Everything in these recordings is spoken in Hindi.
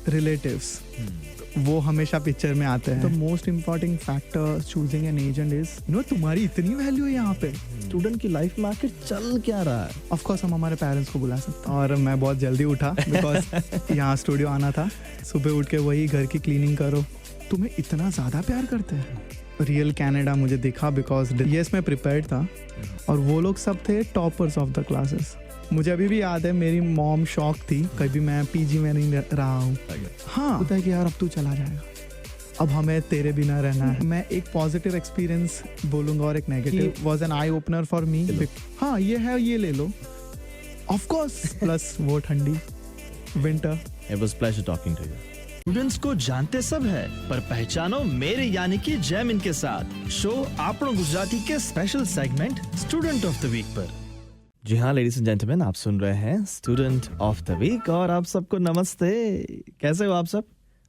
रिलेटिव्स वो हमेशा पिक्चर में आते हैं. The most important factor choosing an agent is तुम्हारी इतनी वैल्यू है यहाँ पे. स्टूडेंट की लाइफ में आखिर चल क्या रहा है? ऑफ कोर्स हम हमारे पेरेंट्स को बुला सकते हैं. और मैं बहुत जल्दी उठा बिकॉज यहाँ स्टूडियो आना था. सुबह उठ के वही घर की क्लीनिंग करो. तुम्हें इतना ज़्यादा प्यार करते हैं. रियल कनाडा मुझे दिखा बिकॉज येस मैं प्रिपेयर्ड था और वो लोग सब थे टॉपर्स ऑफ द क्लासेस. मुझे अभी भी याद है मेरी मॉम शॉक थी. कभी मैं पीजी में नहीं रहा हूँ. हाँ होता है कि यार अब तू चला जाएगा, अब हमें तेरे बिना रहना है. मैं एक पॉजिटिव एक्सपीरियंस बोलूँगा और एक negative. Was an eye opener for me. हाँ ये है, ये ले लो ऑफ कोर्स. प्लस वो ठंडी winter. It was pleasure talking to you. Students को जानते सब है पर पहचानो मेरे यानी कि जैमिन के साथ शो आपनो गुजराती के special segment student of the week पर. जी हाँ लेडीज एंड जेंटलमैन, आप सुन रहे हैं स्टूडेंट ऑफ द वीक और आप सबको नमस्ते. कैसे हो आप सब?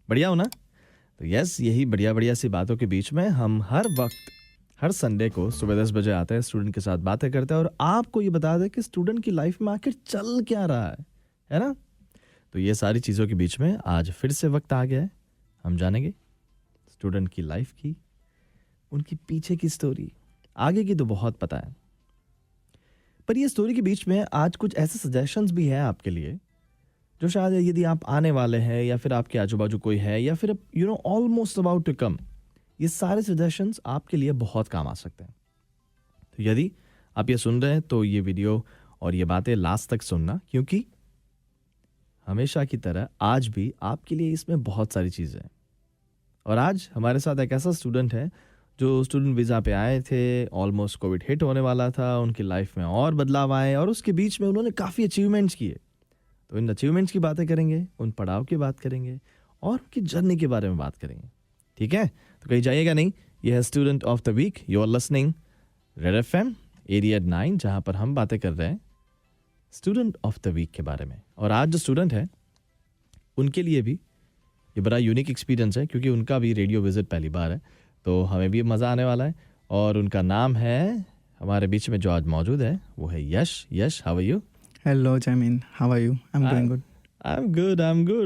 बढ़िया हो ना? तो यस, यही बढ़िया बढ़िया सी बातों के बीच में हम हर वक्त हर संडे को सुबह 10 बजे आते हैं, स्टूडेंट के साथ बातें करते हैं और आपको ये बता दें कि स्टूडेंट की लाइफ में आखिर चल क्या रहा है ना? तो ये सारी चीज़ों के बीच में आज फिर से वक्त आ गया है. हम जानेंगे स्टूडेंट की लाइफ की, उनकी पीछे की स्टोरी. आगे की तो बहुत पता है, पर ये स्टोरी के बीच में आज कुछ ऐसे सजेशंस भी हैं आपके लिए जो शायद यदि आप आने वाले हैं या फिर आपके आजू बाजू कोई है या फिर ऑलमोस्ट अबाउट टू कम, ये सारे सजेशंस आपके लिए बहुत काम आ सकते हैं. तो यदि आप ये सुन रहे हैं तो ये वीडियो और ये बातें लास्ट तक सुनना, क्योंकि हमेशा की तरह आज भी आपके लिए इसमें बहुत सारी चीज़ें हैं. और आज हमारे साथ एक ऐसा स्टूडेंट है जो स्टूडेंट वीज़ा पे आए थे. ऑलमोस्ट कोविड हिट होने वाला था, उनकी लाइफ में और बदलाव आए और उसके बीच में उन्होंने काफ़ी अचीवमेंट्स किए. तो इन अचीवमेंट्स की बातें करेंगे, उन पड़ाव की बात करेंगे और उनकी जर्नी के बारे में बात करेंगे. ठीक है, तो कहीं जाइएगा नहीं. यह है student of the week. You are listening Red FM 88.9, जहाँ पर हम बातें कर रहे हैं स्टूडेंट ऑफ द वीक के बारे में. और आज जो स्टूडेंट है उनके लिए भी ये बड़ा यूनिक एक्सपीरियंस है, क्योंकि उनका भी रेडियो विजिट पहली बार है. तो हमें भी मज़ा आने वाला है. और उनका नाम है, हमारे बीच में जो आज मौजूद है वो है Yash. Yash, how are you? Hello Jaimin, how are you? I am doing good. I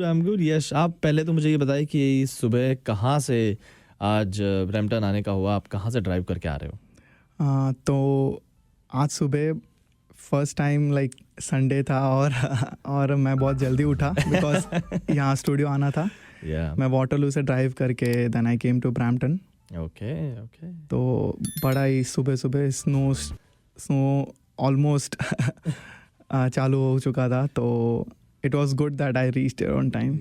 am good. Yash, आप पहले तो मुझे ये बताइए कि सुबह कहाँ से आज ब्रैम्पटन आने का हुआ? आप कहाँ से ड्राइव करके आ रहे हो? तो आज सुबह फर्स्ट टाइम लाइक संडे था और मैं बहुत जल्दी उठा बिकॉज यहाँ स्टूडियो आना था. मैं वाटरलू से ड्राइव करके then I came to Brampton. Okay. तो बड़ा ही सुबह सुबह स्नो ऑलमोस्ट चालू हो चुका था. तो it was good that I reached on time.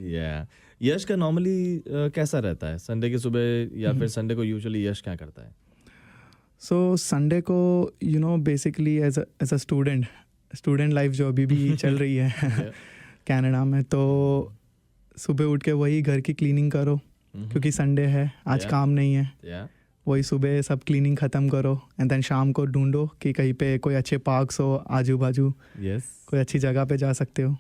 Yash का नॉर्मली कैसा रहता है संडे की सुबह, या फिर संडे को यूजुअली यश क्या करता है? सो संडे को basically as a student life जो अभी भी चल रही है कनाडा में, तो सुबह उठ के वही घर की क्लीनिंग करो क्योंकि संडे है, आज काम नहीं है. वही सुबह सब क्लीनिंग ख़त्म करो एंड देन शाम को ढूंढो कि कहीं पे कोई अच्छे पार्क्स हो आजू बाजू. कोई अच्छी जगह पे जा सकते हो.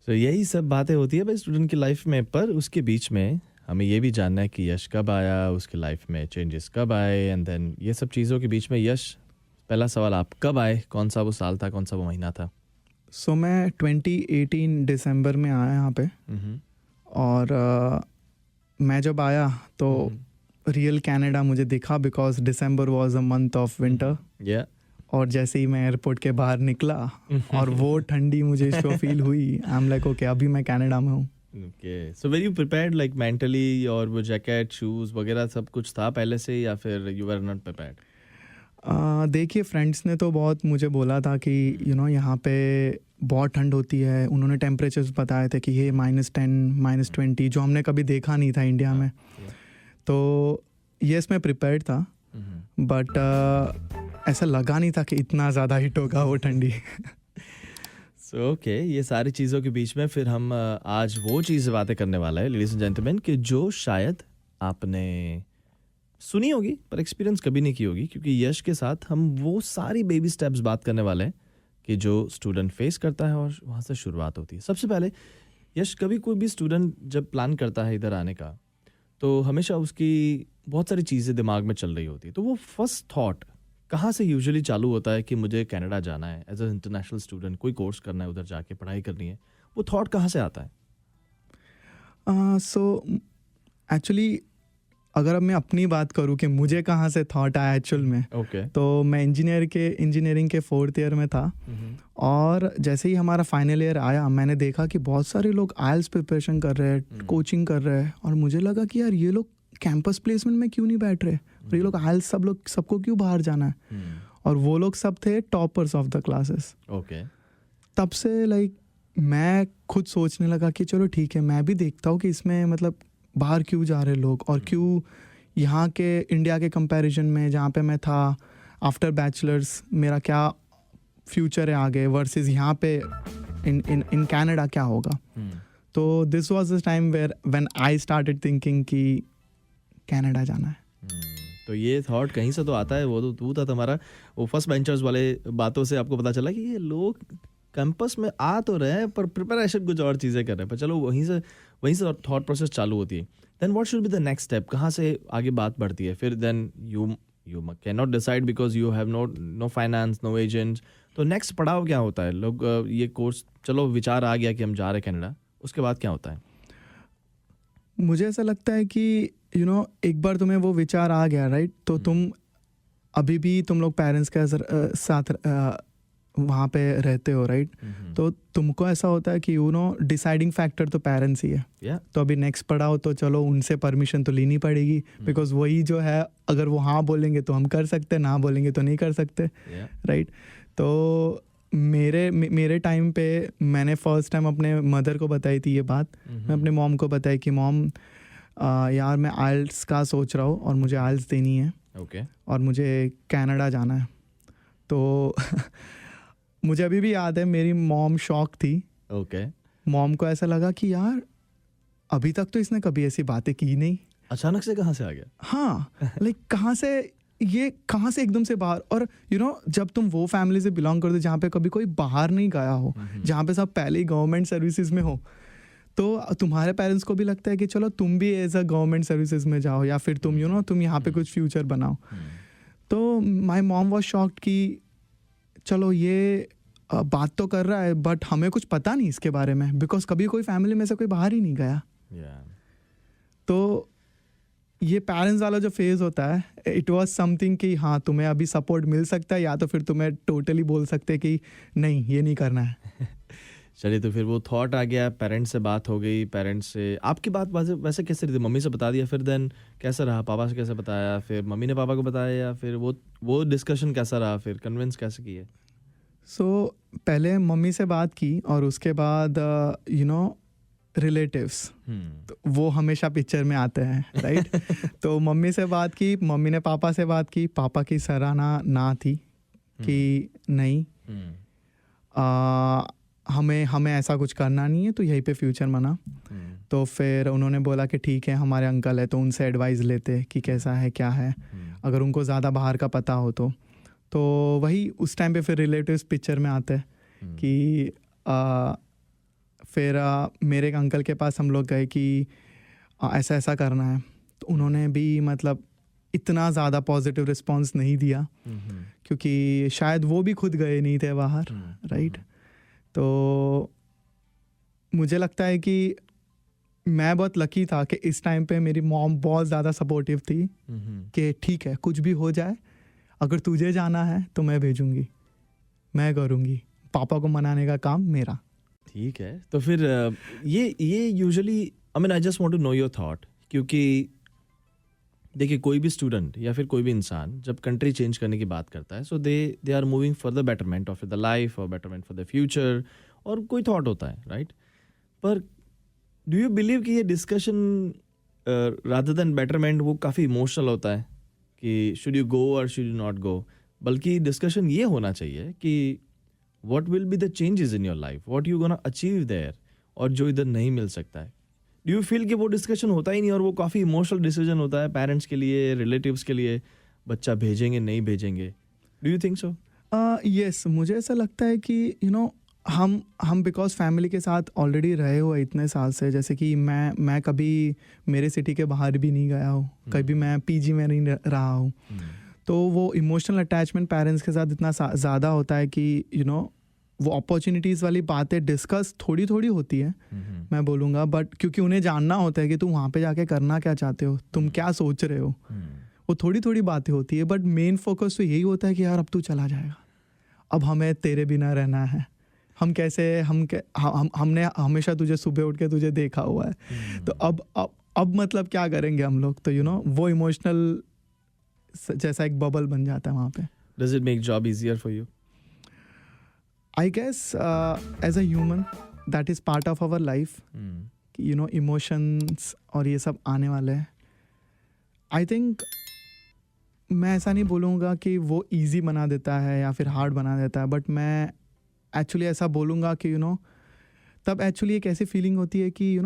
तो यही सब बातें होती है भाई स्टूडेंट की लाइफ में. पर उसके बीच में हमें ये भी जानना है कि यश कब आया, उसकी लाइफ में चेंजेस कब आए, एंड देन ये सब चीज़ों के बीच में यश, पहला सवाल, आप कब आए? कौन सा वो साल था, कौन सा वो महीना था? सो मैं 2018 दिसंबर में आया यहाँ पे. और मैं जब आया तो रियल कनाडा मुझे दिखा because December was a month of winter. और जैसे ही मैं एयरपोर्ट के बाहर निकला और वो ठंडी मुझे इसको फील हुई, आई एम लाइक ओके अभी मैं कनाडा में हूँ. Okay, so were you prepared like mentally, और वो जैकेट, शूज़ वगैरह सब कुछ था पहले से, या फिर you were not prepared? देखिए फ्रेंड्स ने तो बहुत मुझे बोला था कि यहाँ पे बहुत ठंड होती है. उन्होंने टेम्परेचर्स बताए थे कि ये -10 -20 जो हमने कभी देखा नहीं था इंडिया में. तो यस मैं प्रिपेयर्ड था, बट ऐसा लगा नहीं था कि इतना ज़्यादा हिट होगा वो ठंडी. ओके, ये सारी चीज़ों के बीच में फिर हम आज वो चीज़ बातें करने वाला है लेडीज एंड जेंटलमैन, कि जो शायद आपने सुनी होगी पर एक्सपीरियंस कभी नहीं की होगी, क्योंकि यश के साथ हम वो सारी बेबी स्टेप्स बात करने वाले हैं कि जो स्टूडेंट फेस करता है और वहाँ से शुरुआत होती है. सबसे पहले यश, कभी कोई भी स्टूडेंट जब प्लान करता है इधर आने का, तो हमेशा उसकी बहुत सारी चीज़ें दिमाग में चल रही होती है. तो वो फर्स्ट थॉट कहाँ से यूजुअली चालू होता है कि मुझे कनाडा जाना है एज अ इंटरनेशनल स्टूडेंट, कोई कोर्स करना है, उधर जाके पढ़ाई करनी है? वो थॉट कहाँ से आता है? सो एक्चुअली अगर अब मैं अपनी बात करूँ कि मुझे कहाँ से थॉट आया एक्चुअल में, ओके तो मैं इंजीनियरिंग के 4th ईयर में था, और जैसे ही हमारा फाइनल ईयर आया मैंने देखा कि बहुत सारे लोग आइल्स प्रिपरेशन कर रहे हैं, कोचिंग कर रहे हैं, और मुझे लगा कि यार ये लोग कैंपस प्लेसमेंट में क्यों नहीं बैठ रहे, और ये लोग आइल्स सबको क्यों बाहर जाना है, और वो लोग सब थे toppers of the classes. Okay तब से लाइक मैं खुद सोचने लगा कि चलो ठीक है, मैं भी देखता हूँ कि इसमें मतलब बाहर क्यों जा रहे लोग, और क्यों यहाँ के इंडिया के कंपैरिजन में जहाँ पे मैं था आफ्टर बैचलर्स मेरा क्या फ्यूचर है आगे वर्सेस यहाँ पे इन कनाडा क्या होगा। तो this was the time where when I started thinking कि कनाडा जाना है। तो ये थॉट कहीं से तो आता है, वो तो तू था तुम्हारा वो फर्स्ट बेंचर्स वाले बातों से आपको पता चला कि ये लोग कैंपस में आ तो रहे हैं पर प्रिपरेशन कुछ और चीज़ें कर रहे हैं, पर चलो वहीं से थॉट प्रोसेस चालू होती है। Then what should be the next step, कहाँ से आगे बात बढ़ती है फिर? Then you can not decide because you have no finance, no agent, तो नेक्स्ट पड़ाव क्या होता है? लोग ये कोर्स, चलो विचार आ गया कि हम जा रहे हैं कनाडा, उसके बाद क्या होता है? मुझे ऐसा लगता है कि एक बार तुम्हें वो विचार आ गया राइट, तो तुम अभी भी तुम लोग पेरेंट्स के साथ वहाँ पे रहते हो राइट, तो तुमको ऐसा होता है कि डिसाइडिंग फैक्टर तो पेरेंट्स ही है। तो अभी नेक्स्ट पढ़ाओ तो चलो उनसे परमिशन तो लेनी पड़ेगी, बिकॉज वही जो है अगर वो हाँ बोलेंगे तो हम कर सकते, ना बोलेंगे तो नहीं कर सकते राइट। तो मेरे टाइम पे मैंने फर्स्ट टाइम अपने मदर को बताई थी ये बात। मैं अपने मॉम को बताई कि मॉम यार मैं आइल्स का सोच रहा हूँ और मुझे आइल्स देनी है और मुझे कनाडा जाना है। तो मुझे अभी भी याद है मेरी मॉम शॉक थी। मॉम को ऐसा लगा कि यार अभी तक तो इसने कभी ऐसी बातें की नहीं, अचानक से कहाँ से आ गया? हाँ लाइक कहाँ से एकदम से बाहर। और जब तुम वो फैमिली से बिलोंग करते जहाँ पे कभी कोई बाहर नहीं गया हो, जहाँ पे सब पहले ही गवर्नमेंट सर्विसेज में हो, तो तुम्हारे पेरेंट्स को भी लगता है कि चलो तुम भी एज अ गवर्नमेंट सर्विसेज में जाओ या फिर तुम तुम यहाँ पे कुछ फ्यूचर बनाओ। तो माई मॉम वॉज शॉक्ड कि चलो ये बात तो कर रहा है बट हमें कुछ पता नहीं इसके बारे में, बिकॉज कभी कोई फैमिली में से कोई बाहर ही नहीं गया। तो ये पेरेंट्स वाला जो फेज होता है, इट वाज समथिंग कि हाँ तुम्हें अभी सपोर्ट मिल सकता है, या तो फिर तुम्हें टोटली बोल सकते कि नहीं ये नहीं करना है। चलिए, तो फिर वो थॉट आ गया, पेरेंट्स से बात हो गई, पेरेंट्स से आपकी बात वैसे कैसे रही थी? मम्मी से बता दिया, फिर देन कैसा रहा? पापा से कैसे बताया? फिर मम्मी ने पापा को बताया, या फिर वो डिस्कशन कैसा रहा? फिर कन्विंस कैसे किए? सो पहले मम्मी से बात की और उसके बाद रिलेटिव्स, तो वो हमेशा पिक्चर में आते हैं राइट। तो मम्मी से बात की, मम्मी ने पापा से बात की, पापा की सराहना ना थी कि नहीं हमें ऐसा कुछ करना नहीं है, तो यहीं पे फ्यूचर बना। तो फिर उन्होंने बोला कि ठीक है हमारे अंकल है तो उनसे एडवाइस लेते कि कैसा है क्या है, अगर उनको ज़्यादा बाहर का पता हो तो वही उस टाइम पे फिर रिलेटिव्स पिक्चर में आते हैं कि फिर मेरे अंकल के पास हम लोग गए कि ऐसा ऐसा करना है, तो उन्होंने भी मतलब इतना ज़्यादा पॉजिटिव रिस्पांस नहीं दिया क्योंकि शायद वो भी खुद गए नहीं थे बाहर राइट। तो मुझे लगता है कि मैं बहुत लकी था कि इस टाइम पे मेरी मॉम बहुत ज़्यादा सपोर्टिव थी कि ठीक है कुछ भी हो जाए, अगर तुझे जाना है तो मैं भेजूंगी, मैं करूँगी, पापा को मनाने का काम मेरा। ठीक है, तो फिर ये usually I just want to know your thought, क्योंकि देखिए कोई भी स्टूडेंट या फिर कोई भी इंसान जब कंट्री चेंज करने की बात करता है, so they are moving for the betterment of the life और बेटरमेंट फॉर द फ्यूचर, और कोई थॉट होता है राइट। पर डू यू बिलीव कि ये डिस्कशन रादर देन बेटरमेंट वो काफ़ी इमोशनल होता है कि शुड यू गो और शुड यू नॉट गो, बल्कि डिस्कशन ये होना चाहिए कि what will be the changes in your life, what you gonna achieve their, और जो इधर नहीं मिल सकता है। डू यू फील कि वो डिस्कशन होता ही नहीं और वो काफ़ी इमोशनल डिसीजन होता है पेरेंट्स के लिए, रिलेटिव्स के लिए, बच्चा भेजेंगे नहीं भेजेंगे? Do you think so? Yes, मुझे ऐसा लगता है कि हम बिकॉज फैमिली के साथ ऑलरेडी रहे हुए इतने साल से, जैसे कि मैं कभी मेरे सिटी के बाहर भी नहीं गया हूँ, कभी मैं पीजी में नहीं रहा हूँ, तो वो इमोशनल अटैचमेंट पेरेंट्स के साथ इतना ज़्यादा होता है कि वो अपॉर्चुनिटीज़ वाली बातें डिस्कस थोड़ी थोड़ी होती है मैं बोलूँगा, बट क्योंकि उन्हें जानना होता है कि तुम वहाँ पे जाके करना क्या चाहते हो, तुम क्या सोच रहे हो, वो थोड़ी थोड़ी बातें होती है, बट मेन फोकस तो यही होता है कि यार अब तू चला जाएगा, अब हमें तेरे बिना रहना है, हम कैसे हमने हमेशा तुझे सुबह उठ के तुझे देखा हुआ है, तो अब मतलब क्या करेंगे हम लोग, तो वो इमोशनल जैसा एक बबल बन जाता है वहाँ पे. Does it make job easier for you? I guess as a human that is part of our life. Emotions और ये सब आने वाले हैं. I think मैं ऐसा नहीं बोलूँगा कि वो easy बना देता है या फिर hard बना देता है, बट मैं एक्चुअली ऐसा बोलूँगा कि तब एक्चुअली एक ऐसी फीलिंग होती है कि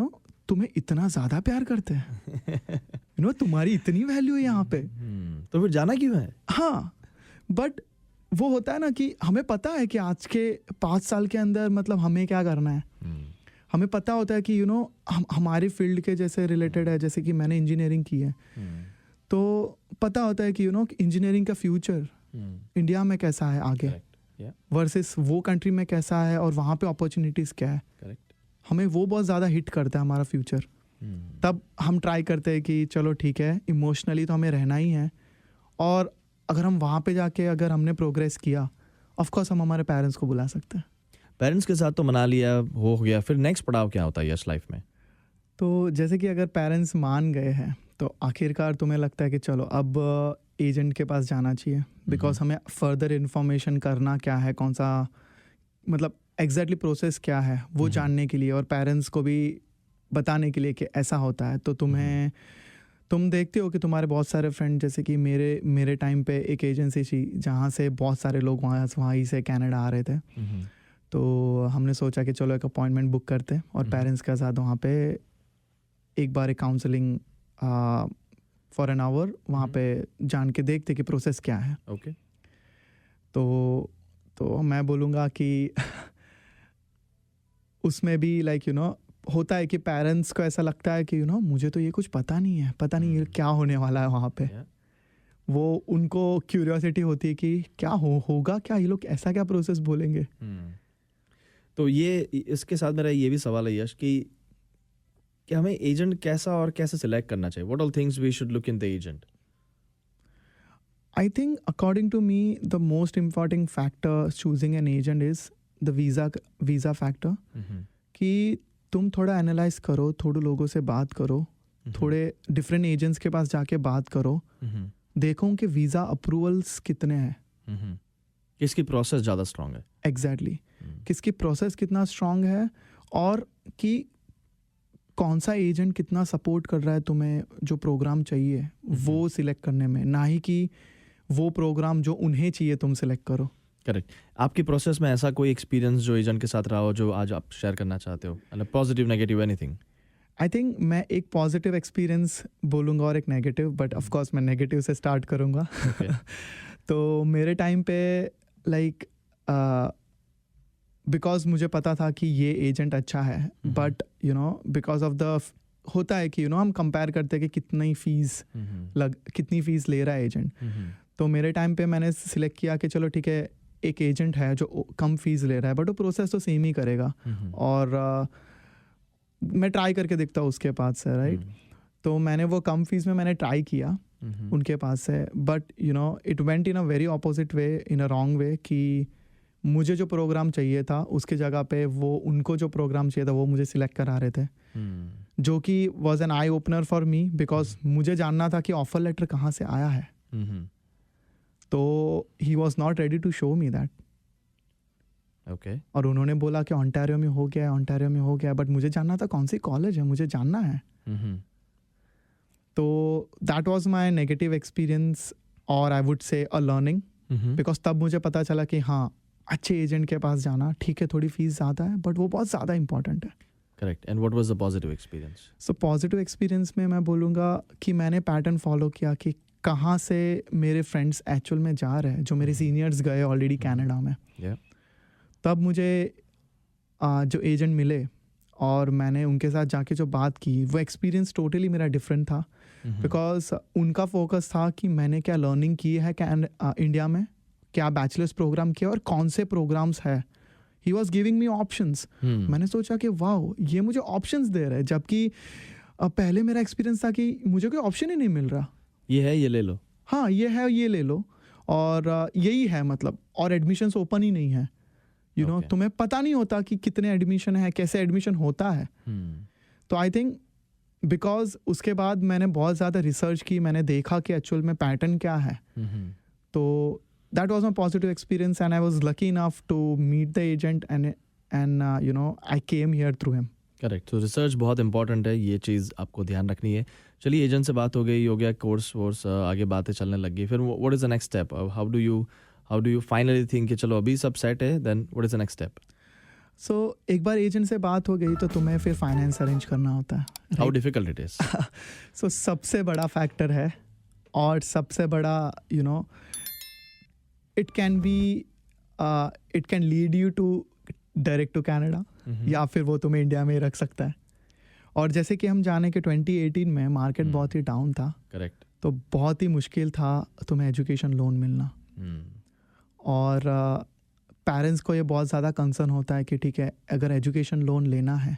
तुम्हें इतना ज़्यादा प्यार करते हैं, तुम्हारी इतनी वैल्यू है यहाँ पे, तो फिर जाना क्यों है? हाँ, बट वो होता है ना कि हमें पता है कि आज के 5 साल के अंदर मतलब हमें क्या करना है. हमें पता होता है कि हमारे फील्ड के जैसे रिलेटेड है, जैसे कि मैंने इंजीनियरिंग की है, तो पता होता है कि इंजीनियरिंग का फ्यूचर इंडिया में कैसा है आगे वर्सेस वो कंट्री में कैसा है और वहाँ पे अपॉर्चुनिटीज़ क्या है. हमें वो बहुत ज़्यादा हिट करता है हमारा फ्यूचर. तब हम ट्राई करते हैं कि चलो ठीक है, इमोशनली तो हमें रहना ही है, और अगर हम वहाँ पे जाके अगर हमने प्रोग्रेस किया, ऑफ कोर्स हम हमारे पेरेंट्स को बुला सकते हैं. पेरेंट्स के साथ तो मना लिया, हो गया, फिर नेक्स्ट पड़ाव क्या होता है यश लाइफ में? तो जैसे कि अगर पेरेंट्स मान गए हैं तो आखिरकार तुम्हें लगता है कि चलो अब एजेंट के पास जाना चाहिए, बिकॉज हमें फर्दर इन्फॉर्मेशन करना क्या है, कौन सा मतलब एग्जैक्टली प्रोसेस क्या है वो जानने के लिए, और पेरेंट्स को भी बताने के लिए कि ऐसा होता है. तो तुम देखते हो कि तुम्हारे बहुत सारे फ्रेंड, जैसे कि मेरे टाइम पे एक एजेंसी थी जहाँ से बहुत सारे लोग वहाँ ही से कनाडा आ रहे थे. तो हमने सोचा कि चलो एक अपॉइंटमेंट बुक करते और पेरेंट्स के साथ वहाँ पे एक बार एक काउंसलिंग फॉर एन आवर वहाँ पे जान के देखते कि प्रोसेस क्या है. ओके. तो मैं बोलूँगा कि उसमें भी होता है कि पेरेंट्स को ऐसा लगता है कि मुझे तो ये कुछ पता नहीं है, पता नहीं ये क्या होने वाला है वहाँ पे. वो उनको क्यूरियोसिटी होती है कि क्या होगा, क्या ये लोग ऐसा क्या प्रोसेस बोलेंगे. तो ये इसके साथ मेरा ये भी सवाल है यश कि हमें एजेंट कैसा और कैसे सिलेक्ट करना चाहिए? What all things we should look in the agent? I think according to me the most important factor choosing an agent is the visa factor. कि तुम थोड़ा एनालाइज करो, थोड़े लोगों से बात करो, थोड़े डिफरेंट एजेंट्स के पास जाके बात करो, देखो कि वीज़ा अप्रूवल्स कितने हैं, किसकी प्रोसेस ज़्यादा स्ट्रांग है. एग्जैक्टली किसकी प्रोसेस कितना स्ट्रांग है, और कि कौन सा एजेंट कितना सपोर्ट कर रहा है तुम्हें जो प्रोग्राम चाहिए वो सिलेक्ट करने में, ना ही कि वो प्रोग्राम जो उन्हें चाहिए तुम सिलेक्ट करो. करेक्ट. आपकी प्रोसेस में ऐसा कोई एक्सपीरियंस जो एजेंट के साथ रहा हो जो आज आप शेयर करना चाहते हो? मतलब positive, negative, anything? I think मैं एक पॉजिटिव एक्सपीरियंस बोलूँगा और एक नेगेटिव, बट ऑफ कोर्स मैं नेगेटिव से स्टार्ट करूँगा. तो मेरे टाइम पे बिकॉज मुझे पता था कि ये एजेंट अच्छा है, बट बिकॉज ऑफ द होता है कि हम कंपेयर करते हैं कि कितनी फीस ले रहा है एजेंट. तो मेरे टाइम पे मैंने सिलेक्ट किया कि चलो ठीक है, एक एजेंट है जो कम फीस ले रहा है बट वो प्रोसेस तो सेम ही करेगा, और मैं ट्राई करके देखता हूँ उसके पास से, राइट. तो मैंने वो कम फीस में मैंने ट्राई किया उनके पास से, but it went in a very opposite way, in a wrong way, कि मुझे जो प्रोग्राम चाहिए था उसके जगह पे वो उनको जो प्रोग्राम चाहिए था वो मुझे सिलेक्ट करा रहे थे, जो कि was an eye opener for me, because मुझे जानना था कि ऑफर लेटर कहाँ से आया है. तो he was not ready to show me that. Okay. और उन्होंने बोला कि ऑन्टारियो में हो गया, बट मुझे जानना था कौन सी कॉलेज है, मुझे जानना है. तो that was my negative experience, और I would say a learning, because तब मुझे पता चला कि हाँ, अच्छे एजेंट के पास जाना, ठीक है थोड़ी फीस ज़्यादा है बट वो बहुत ज़्यादा इंपॉर्टेंट है. Correct. And what was the positive experience? So positive experience में मैं बोलूँगा कि मैंने पैटर्न फॉलो किया कि कहाँ से मेरे फ्रेंड्स एक्चुअल में जा रहे हैं, जो मेरे सीनियर्स गए ऑलरेडी कनाडा में. तब मुझे जो एजेंट मिले और मैंने उनके साथ जाके जो बात की, वो एक्सपीरियंस टोटली मेरा डिफरेंट था, बिकॉज उनका फोकस था कि मैंने क्या लर्निंग की है इंडिया में, क्या बैचलर्स प्रोग्राम किया और कौन से प्रोग्राम्स है he was giving me options. मैंने सोचा कि वाह, ये मुझे ऑप्शंस दे रहा है, जबकि पहले मेरा एक्सपीरियंस था कि मुझे कोई ऑप्शन ही नहीं मिल रहा. ये है, ये ले लो. हाँ, ये है, ये ले लो, और यही है मतलब. और एडमिशन्स ओपन ही नहीं है, यू नो. Okay. तुम्हें पता नहीं होता कि कितने एडमिशन है, कैसे एडमिशन होता है. तो आई थिंक बिकॉज उसके बाद मैंने बहुत ज़्यादा रिसर्च की, मैंने देखा कि एक्चुअल में पैटर्न क्या है. तो that was my positive experience and I was lucky enough to meet the agent and you know I came here through him. Correct. तो रिसर्च बहुत इंपॉर्टेंट है, ये चीज़ आपको ध्यान रखनी है. चलिए, एजेंट से बात हो गई, हो गया कोर्स वोर्स, आगे बातें चलने लग गई. फिर what is the next step? How do you finally think कि चलो अभी सब सेट है, then what is the next step? So एक बार एजेंट से बात हो गई तो तुम्हें फिर फाइनेंस अरेंज करना होता है. How difficult it is? So सबसे बड़ा फैक्टर है, और सबसे बड़ा you know it can lead you to direct to Canada, या फिर वो तुम्हें इंडिया में ही रख सकता है. और जैसे कि हम जाने के 2018 में मार्केट बहुत ही डाउन था. करेक्ट. तो बहुत ही मुश्किल था तुम्हें एजुकेशन लोन मिलना. और पेरेंट्स को ये बहुत ज़्यादा कंसर्न होता है कि ठीक है, अगर एजुकेशन लोन लेना है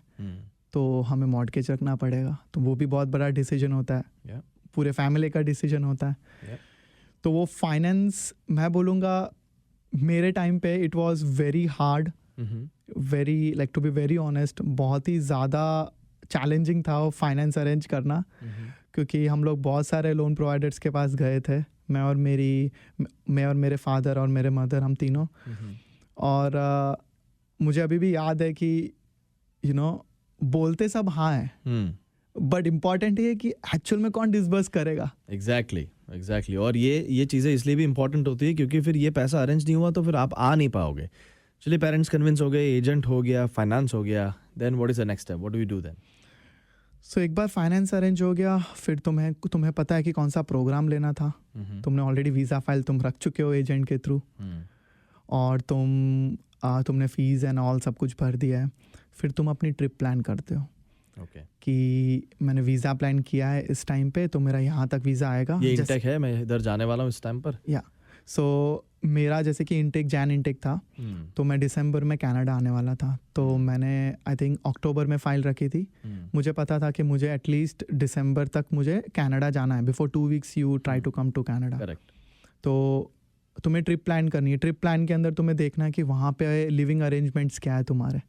तो हमें मॉर्टगेज रखना पड़ेगा. तो वो भी बहुत बड़ा डिसीजन होता है, पूरे फैमिली का डिसीजन होता है. तो वो फाइनेंस, मैं बोलूँगा मेरे टाइम पे it was very hard, very like to be very honest, बहुत ही ज़्यादा चैलेंजिंग था वो फाइनेंस अरेंज करना. क्योंकि हम लोग बहुत सारे लोन प्रोवाइडर्स के पास गए थे, मैं और मेरे फादर और मेरे मदर, हम तीनों. और मुझे अभी भी याद है कि यू नो बोलते सब हाँ हैं, बट इम्पॉर्टेंट ये है कि एक्चुअल में कौन डिसबर्स करेगा. एग्जैक्टली. और ये चीज़ें इसलिए भी इंपॉर्टेंट होती है क्योंकि फिर ये पैसा अरेंज नहीं हुआ तो फिर आप आ नहीं पाओगे. चलिए, पेरेंट्स कन्विंस हो गए, एजेंट हो गया, फाइनेंस हो गया, then what is the next step? What do we do then? So एक बार फाइनेंस अरेंज हो गया, फिर तुम्हें पता है कि कौन सा प्रोग्राम लेना था. तुमने ऑलरेडी वीज़ा फाइल तुम रख चुके हो एजेंट के थ्रू, और तुमने फीस एंड ऑल सब कुछ भर दिया है. फिर तुम अपनी ट्रिप प्लान करते हो. कि मैंने वीज़ा प्लान किया है इस टाइम पे, तो मेरा यहाँ तक वीज़ा आएगा. ये इंटेक है, मैं इधर जाने वाला हूँ इस टाइम पर. या सो मेरा जैसे कि जैन इंटेक था, तो मैं दिसंबर में कनाडा आने वाला था. तो मैंने आई थिंक अक्टूबर में फ़ाइल रखी थी. मुझे पता था कि मुझे एटलीस्ट दिसंबर तक मुझे कनाडा जाना है. Before 2 weeks you try to come to Canada. Correct. तो तुम्हें ट्रिप प्लान करनी है. ट्रिप प्लान के अंदर तुम्हें देखना है कि वहाँ पे लिविंग अरेंजमेंट्स क्या है तुम्हारे.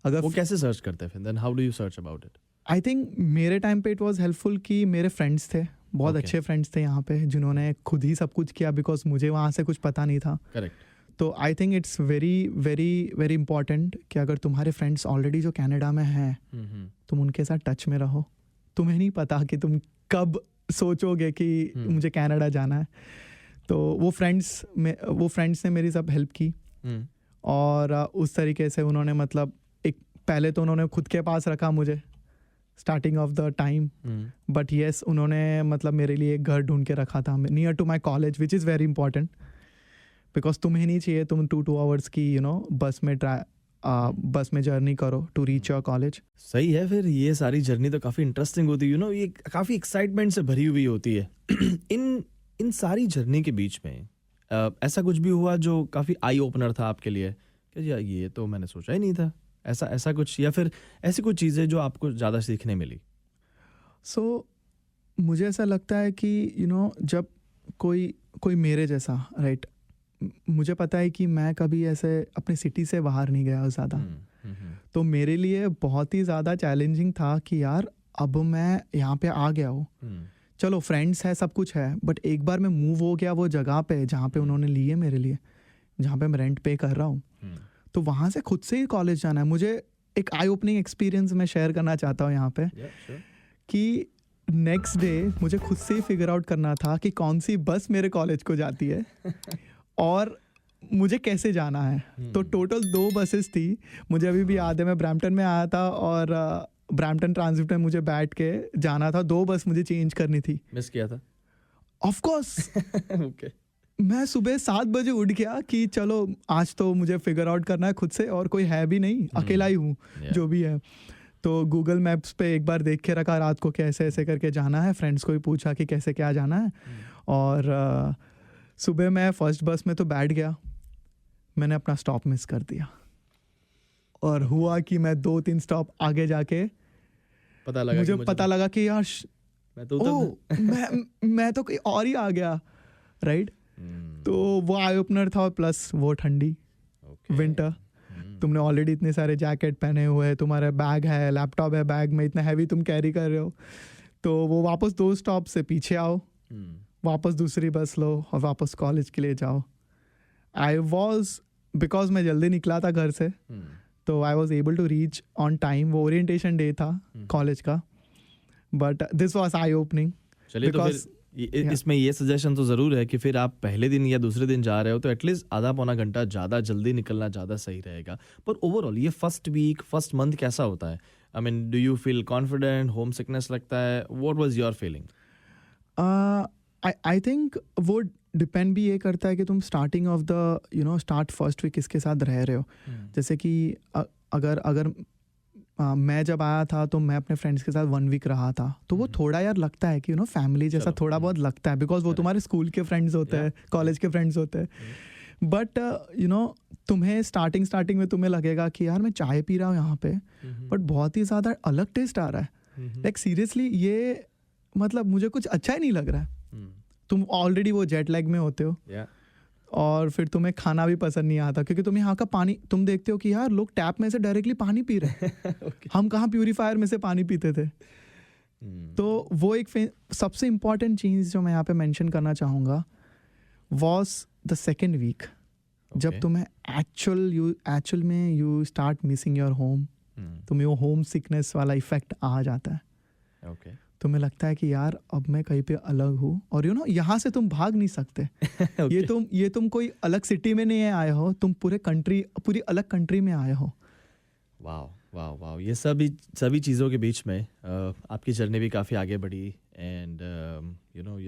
अगर वो कैसे सर्च करते हैं फिर? Then how do you search about it? I think मेरे टाइम पे इट वाज हेल्पफुल कि मेरे फ्रेंड्स थे, बहुत अच्छे फ्रेंड्स थे यहाँ पे, जिन्होंने खुद ही सब कुछ किया, बिकॉज मुझे वहाँ से कुछ पता नहीं था. करेक्ट. तो I think it's very very very important कि अगर तुम्हारे फ्रेंड्स ऑलरेडी जो कनाडा में हैं, तुम उनके साथ टच में रहो. तुम्हें नहीं पता कि तुम कब सोचोगे कि मुझे कनाडा जाना है. तो वो फ्रेंड्स ने मेरी सब हेल्प की. और उस तरीके से उन्होंने मतलब पहले तो उन्होंने खुद के पास रखा मुझे starting of the time, but yes उन्होंने मतलब मेरे लिए एक घर ढूंढ के रखा था near to my college, which is very important, because तुम्हें नहीं चाहिए तुम 2 आवर्स की यू नो बस में जर्नी करो टू रीच योर कॉलेज. सही है. फिर ये सारी जर्नी तो काफ़ी इंटरेस्टिंग होती है, यू नो, ये काफ़ी एक्साइटमेंट से भरी हुई होती है. इन सारी जर्नी के बीच में ऐसा कुछ भी हुआ जो काफ़ी आई ओपनर था आपके लिए कि यार ये तो मैंने सोचा ही नहीं था, ऐसा कुछ, या फिर ऐसी कुछ चीज़ें जो आपको ज़्यादा सीखने मिली? सो मुझे ऐसा लगता है कि यू नो जब कोई मेरे जैसा राइट, मुझे पता है कि मैं कभी ऐसे अपनी सिटी से बाहर नहीं गया ज़्यादा. तो मेरे लिए बहुत ही ज़्यादा चैलेंजिंग था कि यार अब मैं यहाँ पे आ गया हूँ. चलो फ्रेंड्स है, सब कुछ है, बट एक बार मैं मूव हो गया वो जगह पे जहाँ पे उन्होंने लिए मेरे लिए, जहाँ पे मैं रेंट पे कर रहा हूँ. तो वहाँ से खुद से ही कॉलेज जाना है. मुझे एक आई ओपनिंग एक्सपीरियंस मैं शेयर करना चाहता हूँ यहाँ पे. कि नेक्स्ट डे मुझे खुद से ही फिगर आउट करना था कि कौन सी बस मेरे कॉलेज को जाती है और मुझे कैसे जाना है. तो टोटल 2 बसेस थी. मुझे अभी भी याद है, मैं ब्रैम्पटन में आया था और ब्रैम्पटन ट्रांजिट में मुझे बैठ के जाना था. 2 बस मुझे चेंज करनी थी. मिस किया था? Of course. ओके. मैं सुबह 7 बजे उठ गया कि चलो आज तो मुझे फिगर आउट करना है खुद से, और कोई है भी नहीं, अकेला ही हूँ जो भी है. तो गूगल मैप्स पे एक बार देख के रखा रात को कैसे ऐसे करके जाना है. फ्रेंड्स को भी पूछा कि कैसे क्या जाना है. और सुबह मैं फर्स्ट बस में तो बैठ गया, मैंने अपना स्टॉप मिस कर दिया. और हुआ कि मैं 2-3 स्टॉप आगे जाके पता लगा मुझे कि पता लगा कि यार मैं तो ओ मैं तो कहीं और ही आ गया, राइट। तो वो आई ओपनर था, और प्लस वो ठंडी विंटर, तुमने ऑलरेडी इतने सारे जैकेट पहने हुए हैं, तुम्हारा बैग है, लैपटॉप है बैग में, इतना हैवी तुम कैरी कर रहे हो, तो वो वापस 2 स्टॉप से पीछे आओ, वापस दूसरी बस लो और वापस कॉलेज के लिए जाओ। आई वॉज, बिकॉज मैं जल्दी निकला था घर से, तो I was able to reach on time. वो ओरिएंटेशन डे था कॉलेज का, but this was eye opening. चलिए तो फिर इसमें ये सजेशन तो ज़रूर है कि फिर आप पहले दिन या दूसरे दिन जा रहे हो तो एटलीस्ट आधा पौना घंटा ज़्यादा जल्दी निकलना ज़्यादा सही रहेगा। पर ओवरऑल ये फर्स्ट वीक, फर्स्ट मंथ कैसा होता है? I mean, do you feel confident, homesickness लगता है? What was your feeling? I think वो डिपेंड भी ये करता है कि तुम starting of the start first week किसके साथ रह रहे हो। जैसे कि अगर मैं जब आया था तो मैं अपने फ्रेंड्स के साथ 1 वीक रहा था, तो वो थोड़ा यार लगता है कि फैमिली जैसा थोड़ा बहुत लगता है, बिकॉज वो तुम्हारे स्कूल के फ्रेंड्स होते हैं, कॉलेज के फ्रेंड्स होते हैं। बट तुम्हें स्टार्टिंग में तुम्हें लगेगा कि यार मैं चाय पी रहा हूँ यहाँ पे, बट बहुत ही ज़्यादा अलग टेस्ट आ रहा है, लाइक सीरियसली ये मतलब मुझे कुछ अच्छा ही नहीं लग रहा है। तुम ऑलरेडी वो जेट लैग में होते हो, और फिर तुम्हें खाना भी पसंद नहीं आता, क्योंकि तुम यहाँ का पानी तुम देखते हो कि यार लोग टैप में से डायरेक्टली पानी पी रहे हैं हम कहाँ प्यूरीफायर में से पानी पीते थे। तो वो एक सबसे इम्पॉर्टेंट चीज़ जो मैं यहाँ पे मेंशन करना चाहूँगा वॉज द सेकेंड वीक, जब तुम्हें एक्चुअल में you start missing your home, तुम्हें वो होम सिकनेस वाला इफेक्ट आ जाता है। तुम्हें लगता है कि यार अब मैं कहीं पे अलग हूँ, और यहाँ से तुम भाग नहीं सकते। ये तुम कोई अलग सिटी में नहीं आए हो, तुम पूरी अलग कंट्री में आए हो। वाह वाह वाह, ये सभी चीज़ों के बीच में आपकी जर्नी भी काफ़ी आगे बढ़ी, and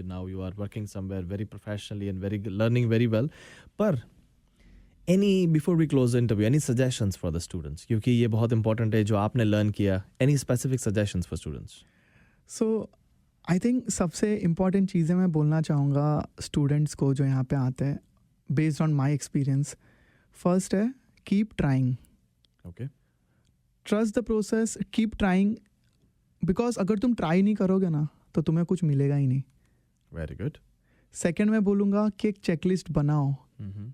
now you are working somewhere very professionally and learning very well. पर before we close interview, any suggestions for the students, क्योंकि ये बहुत इंपॉर्टेंट है जो आपने लर्न किया, any specific suggestions for students? So I think सबसे इम्पॉर्टेंट चीज़ें मैं बोलना चाहूँगा स्टूडेंट्स को जो यहाँ पे आते हैं, based on my experience. First है keep trying, okay, trust the process, keep trying, because अगर तुम ट्राई नहीं करोगे ना तो तुम्हें कुछ मिलेगा ही नहीं। Very good. सेकेंड मैं बोलूँगा कि एक चेकलिस्ट बनाओ,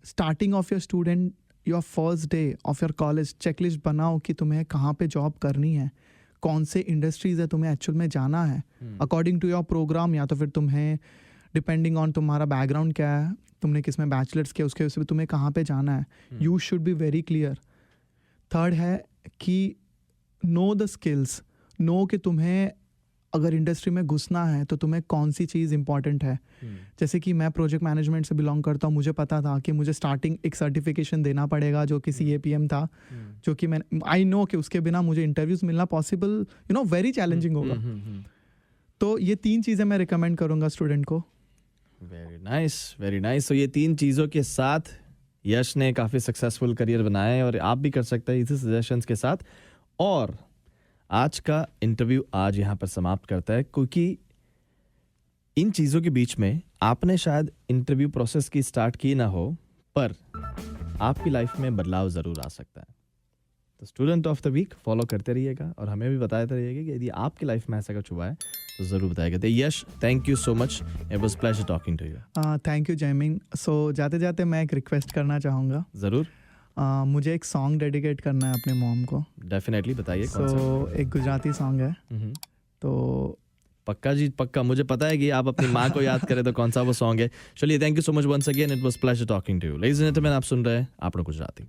starting of your student, your first day of your college, checklist बनाओ कि तुम्हें कहाँ पे जॉब करनी है, कौन से इंडस्ट्रीज़ है तुम्हें एक्चुअल में जाना है अकॉर्डिंग टू योर प्रोग्राम, या तो फिर तुम्हें डिपेंडिंग ऑन तुम्हारा बैकग्राउंड क्या है, तुमने किस में बैचलर्स किया, उसके वजह से तुम्हें कहाँ पे जाना है। You should be very clear. Third है कि नो द स्किल्स, नो कि तुम्हें अगर इंडस्ट्री में घुसना है तो तुम्हें कौन सी चीज़ इंपॉर्टेंट है। जैसे कि मैं प्रोजेक्ट मैनेजमेंट से बिलोंग करता हूँ, मुझे पता था कि मुझे स्टार्टिंग एक सर्टिफिकेशन देना पड़ेगा जो कि CAPM था, जो कि मैं आई नो कि उसके बिना मुझे इंटरव्यूज मिलना पॉसिबल वेरी चैलेंजिंग होगा। तो ये 3 चीज़ें मैं रिकमेंड करूँगा स्टूडेंट को। Very nice, very nice. तो ये 3 चीज़ों के साथ यश ने काफ़ी सक्सेसफुल करियर बनाया है, और आप भी कर सकते हैं इसी सजेशंस के साथ। और आज का इंटरव्यू आज यहाँ पर समाप्त करता है, क्योंकि इन चीज़ों के बीच में आपने शायद इंटरव्यू प्रोसेस की स्टार्ट की ना हो, पर आपकी लाइफ में बदलाव ज़रूर आ सकता है। तो student of the week follow करते रहिएगा, और हमें भी बताते रहिएगा कि यदि आपकी लाइफ में ऐसा कुछ हुआ है तो ज़रूर बताइएगा। तो Yash, thank you so much, it was pleasure talking to you. Thank you Jaimin. So जाते जाते मैं एक रिक्वेस्ट करना चाहूँगा। ज़रूर। मुझे एक सॉन्ग डेडिकेट करना है अपने मॉम को। डेफिनेटली, बताइए। सो एक गुजराती सॉन्ग है। तो पक्का जी, पक्का। मुझे पता है कि आप अपनी माँ को याद करें तो कौन सा वो सॉन्ग है। चलिए, thank you so much once again, it was pleasure talking to you. Ladies and gentleman, आप सुन रहे हैं आपने गुजराती।